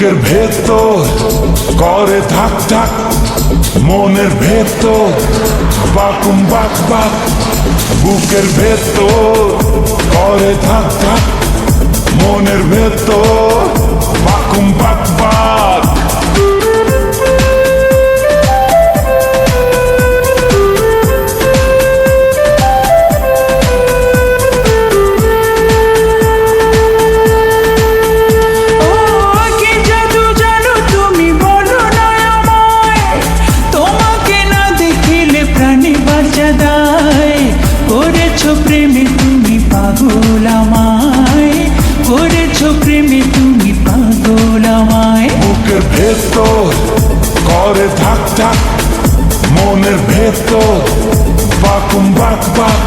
বুকের ভেতর করে ধাক ধাক, মনের ভেতর বাকুম বাক বাক। বুকের ভেতর করে ধাক ধাক, মনের ভেতর বাকুম বাক বাক। করেছো প্রেমে তুমি পাগল আমায়, করেছো প্রেমে তুমি পাগল আমায়। বুকের ভেতর করে ধাক ধাক, মনের ভেতর বাকুম বাক বাক।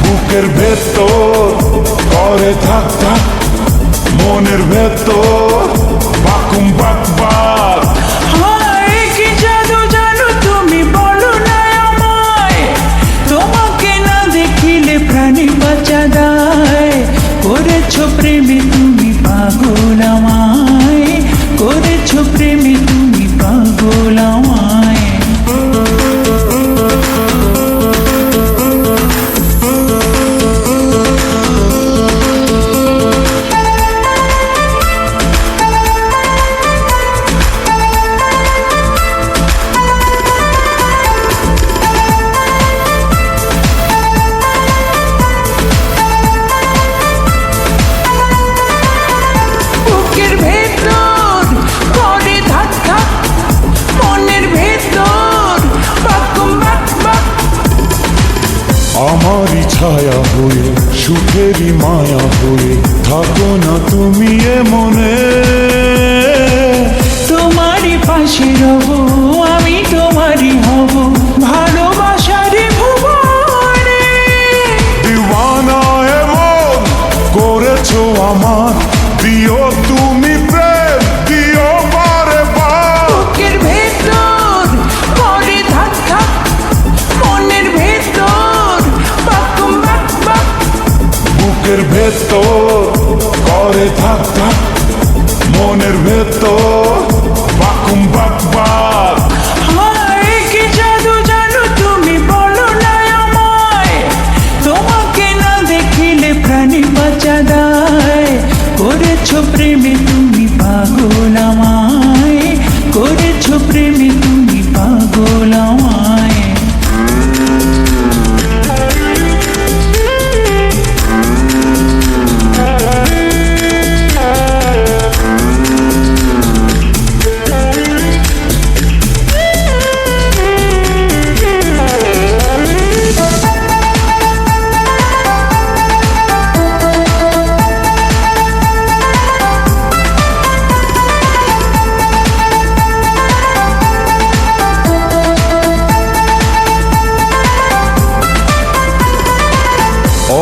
বুকের ভেতর করে ধাক ধাক, মনের ভেতর বাকুম বাক বাক। করেছো প্রেমে তুমি পাগল আমায়, করেছো প্রেমে তুমি পাগল আমায়। আমারই ছায়া হয়ে সুখেরই মায়া হয়ে থাকো না তুমি এ মনে। তোমারই পাশে রব আমি, তোমারই হব ভালোবাসার ভুবনে। দিওয়ানা এমন করেছো আমার, দিও তুমি প্রেম দিও বারে বার। বুকের ভেতর করে ধাক ধাক, মনের ভেতর বাকুম বাক বাক। বুকের ভেতর করে ধাক ধাক, মনের ভেতর বাকুম বাক বাক। কি জাদু জানো তুমি বলো না আমায়, তোমাকে না দেখিলে প্রাণী বাঁচা দেয়। করেছো প্রেমে তুমি পাগল আমায়, করেছো প্রেমে তুমি পাগল আমায়।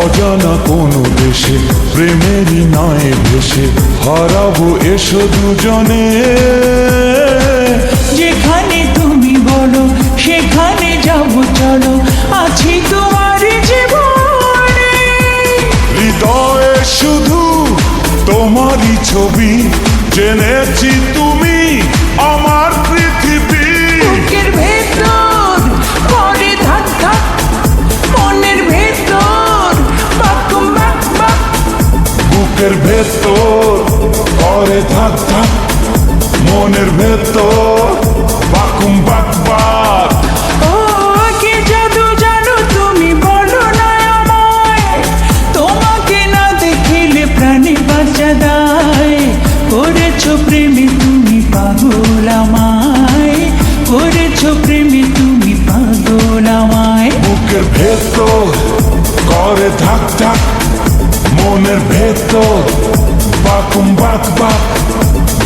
অজানা কোনো দেশে প্রেমেরই নয় ভেসে হারাবো এসো দুজনে। যেখানে তুমি বলো সেখানে যাবো চলো, আছি তোমার জীবনে। হৃদয়ে শুধু তোমারই ছবি, জেনেছি তুমি আমার পৃথিবী। বুকের ভেতর করে ধাক ধাক, মনের ভেতর বাকুম বাক বাক। বুকের ভেতর করে ধাক ধাক, মনের ভেতর বাকুম বাক বাক। কি জাদু জানো তুমি বলো না আমায়, তোমাকে না দেখিলে প্রাণী বাঁচা দেয়। করেছো প্রেমে তুমি পাগল আমায়, করেছো প্রেমে তুমি পাগল আমায়। বুকের ভেতর করে ধাক ধাক, মনের ভেতর বাকুম বাক বাক।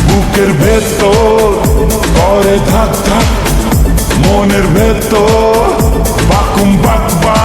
বুকের ভেতর করে ধাক ধাক, মনের ভেতর বাকুম বাক বাক।